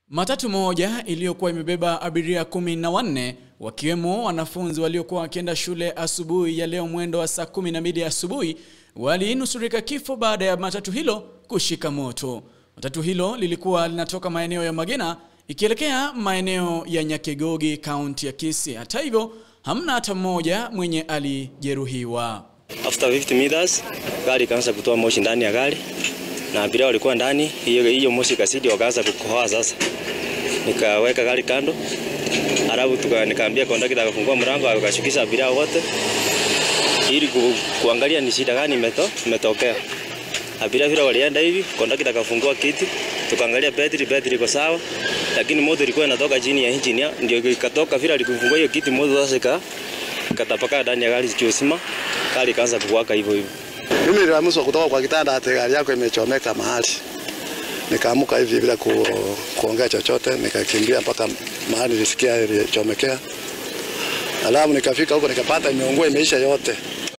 Matatu moja iliyokuwa imebeba abiria 14 wakiwemo wanafunzi waliokuwa wakienda shule asubuhi ya leo mwendo wa saa 12 asubuhi walinusurika kifo baada ya matatu hilo kushika moto. Matatu hilo lilikuwa linatoka maeneo ya Magina ikielekea maeneo ya Nyakegogi, kaunti ya Kisii. Hata hivyo, hamna hata mmoja mwenye alijeruhiwa. After 50 meters, gari ikaanza kutoa moshi ndani ya gari na abiria walikuwa ndani. Hiyo moshi kasidi wakaanza kukohoa sasa. Nikaweka gari kando. Alafu nikaambia kondakta akafungua mlango akashukisha abiria wote ili kuangalia ni shida gani imetokea. Abiria vile walienda hivi, kondakta akafungua kiti, tukaangalia battery iko sawa, lakini moto ilikuwa inatoka chini ya engine, ndio ikatoka vile alikufungua hiyo kiti, moto sasa ikatapaka ndani ya gari kiosima, gari kaanza kuwaka hivyo hivyo. Mimi niliamshwa kutoka kwa kitanda ati gari yako imechomeka mahali. Nikaamuka hivi bila kuongea chochote, nikakimbia mpaka mahali nilisikia ilichomekea. Alafu nikafika huko nikapata imeungua imeisha yote.